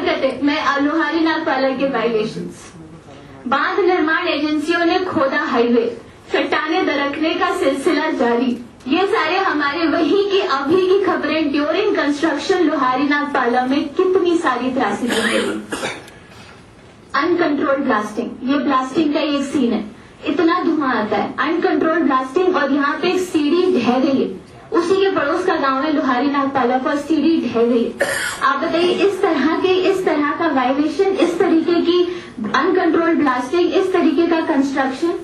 हरकतें में लोहारी नागपाला के वायलेशंस। बांध निर्माण एजेंसियों ने खोदा हाईवे, चट्टाने दरकने का सिलसिला जारी। ये सारे हमारे वही की अभी की खबरें ड्यूरिंग कंस्ट्रक्शन लोहारी नागपाला में कितनी सारी त्रासदियां हुई। अनकंट्रोल्ड ब्लास्टिंग, ये ब्लास्टिंग का एक सीन है, इतना धुआं आता है, अनकंट्रोल्ड ब्लास्टिंग। और यहाँ पे एक सीढ़ी ढह गई है, उसी के पड़ोस का गांव है लोहारी नागपाला पर, सीढ़ी ढह गई है। आप बताइए इस तरह का वायलेशन, इस तरीके की अनकंट्रोल्ड ब्लास्टिंग, इस तरीके का कंस्ट्रक्शन।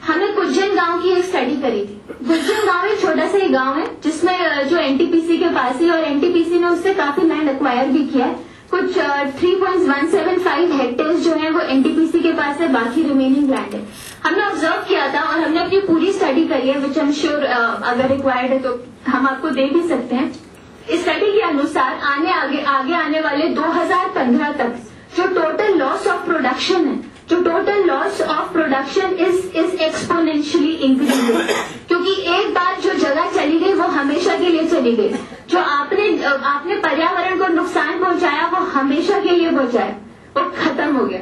हमने गुज्जन गांव की एक स्टडी करी थी। गुज्जन गांव एक छोटा सा गांव है जिसमें जो एनटीपीसी के पास है, और एनटीपीसी ने उससे काफी लैंड एक्वायर भी किया है। कुछ 3.175 हेक्टेयर जो है वो एनटीपीसी के पास है, बाकी रिमेनिंग लैंड है। हमने ऑब्जर्व किया था और हमने अपनी पूरी स्टडी करी है, विच आई एम श्योर अगर रिक्वायर्ड है तो हम आपको दे भी सकते हैं। इस स्टडी के अनुसार आगे आने वाले 2015 तक जो टोटल लॉस ऑफ प्रोडक्शन है, जो total loss of production is exponentially increasing, क्योंकि एक बार जो जगह चली गई वो हमेशा के लिए चली गई। जो आपने पर्यावरण को नुकसान पहुंचाया वो हमेशा के लिए पहुंचाया, वो खत्म हो गया।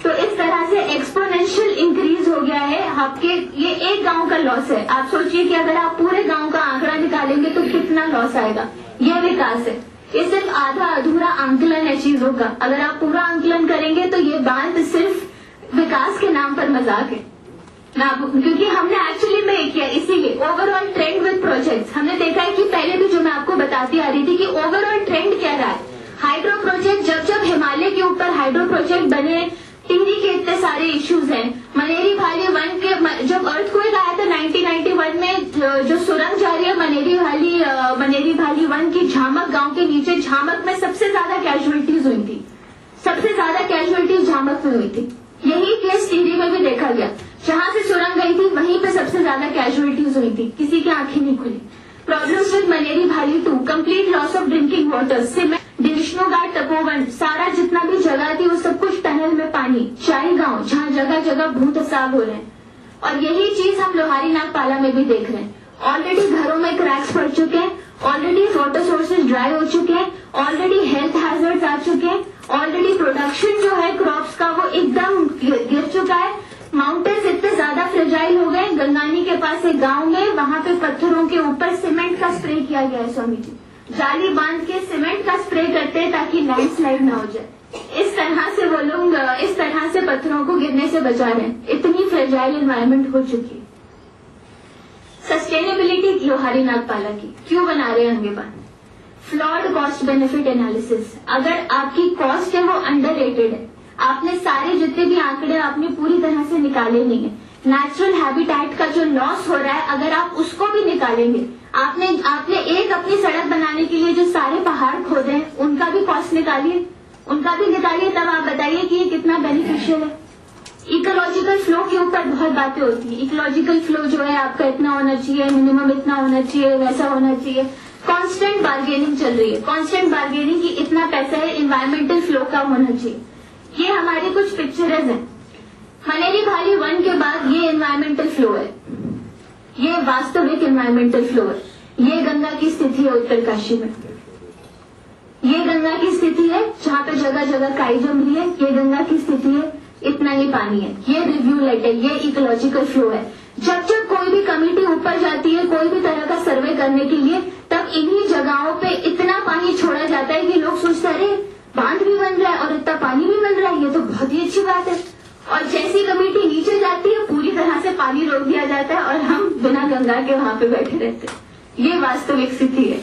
तो इस तरह से एक्सपोनेंशियल इंक्रीज हो गया है आपके, ये एक गांव का लॉस है। आप सोचिए कि अगर आप पूरे गांव का आंकड़ा निकालेंगे तो कितना लॉस आएगा। यह विकास है, ये सिर्फ आधा अधूरा आंकलन है चीजों का। अगर आप पूरा आंकलन करेंगे तो ये बात सिर्फ विकास के नाम पर मजाक है ना, क्योंकि हमने एक्चुअली में किया। इसीलिए ओवरऑल ट्रेंड विद प्रोजेक्ट्स हमने देखा है कि पहले भी जो मैं आपको बताती आ रही थी कि ओवरऑल ट्रेंड क्या रहा है। हाइड्रो प्रोजेक्ट, जब हिमालय के ऊपर हाइड्रो प्रोजेक्ट बने, टिहरी के इतने सारे इश्यूज हैं। मनेरी भाली वन के जब अर्थक्वेक आया था 1991 में, जो सुरंग जा रही है मनेरी भाली वन की झामक गांव के नीचे, झामक में सबसे ज्यादा कैजुअलिटीज हुई थी, सबसे ज्यादा कैजुअलिटीज झामक में हुई थी। यही केस टिहरी में भी देखा गया, जहां से सुरंग गई थी वहीं पे सबसे ज्यादा कैजुअलिटीज हुई थी, किसी की आंखें नहीं खुली। Problems with Maneri Bhali 2, complete loss of drinking water, cement, Vishnu Ghat, Tapovan, सारा जितना भी जगह थी वो सब कुछ टनल में पानी। चाई गांव जहाँ जगह जगह भूत साफ हो रहे हैं, और यही चीज हम लोहारी नागपाला में भी देख रहे हैं। ऑलरेडी घरों में क्रैक्स पड़ चुके हैं, ऑलरेडी वाटर सोर्सेज ड्राई हो चुके हैं, ऑलरेडी हेल्थ हैजर्ड्स आ चुके हैं, ऑलरेडी प्रोडक्शन जो है क्रॉप्स का वो एकदम गिर चुका है। माउंटेन्स इतने ज्यादा फ्रेजाइल हो गए। गंगानी के पास एक गांव में, वहां पे पत्थरों के ऊपर सीमेंट का स्प्रे किया गया है। स्वामी जी जाली बांध के सीमेंट का स्प्रे करते हैं ताकि लैंडस्लाइड ना हो जाए। इस तरह से वो लोग इस तरह से पत्थरों को गिरने से बचा रहे हैं। इतनी फ्रेजाइल एनवायरनमेंट हो चुकी है। सस्टेनेबिलिटी लोहारी नागपाला की क्यों बना रहे हैं हम ये बात? Flawed cost benefit analysis. अगर आपकी कॉस्ट है वो अंडररेटेड है, आपने सारे जितने भी आंकड़े आपने पूरी तरह से निकाले नहीं है। नेचुरल हैबिटेट का जो लॉस हो रहा है अगर आप उसको भी निकालेंगे, आपने एक अपनी सड़क बनाने के लिए जो सारे पहाड़ खोदे हैं उनका भी कॉस्ट निकालिए, तब आप बताइए कि ये कितना बेनिफिशियल है। इकोलॉजिकल फ्लो के ऊपर बहुत बातें होती है। इकोलॉजिकल फ्लो जो है आपका इतना होना चाहिए, मिनिमम इतना होना चाहिए, वैसा होना चाहिए। कांस्टेंट बार्गेनिंग चल रही है, कांस्टेंट बार्गेनिंग की इतना पैसा है, इन्वायरमेंटल फ्लो कम होना चाहिए। ये हमारी कुछ पिक्चर्स हैं। मनेरी भाली वन के बाद ये एनवायरमेंटल फ्लो है, ये वास्तविक एनवायरमेंटल फ्लो है। ये गंगा की स्थिति है उत्तरकाशी में, ये गंगा की स्थिति है जहाँ पे जगह जगह काई जम रही है। ये गंगा की स्थिति है, इतना ही पानी है। ये रिव्यू लेट है, ये इकोलॉजिकल फ्लो है। जब कोई भी कमेटी ऊपर जाती है कोई भी तरह का सर्वे करने के लिए, तब इन्हीं जगहों पे इतना पानी छोड़ा जाता है कि लोग सोचते हैं अरे बांध भी बन रहा है और इतना पानी भी मिल रहा है, ये तो बहुत ही अच्छी बात है। और जैसी कमेटी नीचे जाती है पूरी तरह से पानी रोक दिया जाता है और हम बिना गंगा के वहां पे बैठे रहते हैं। ये वास्तविक स्थिति है।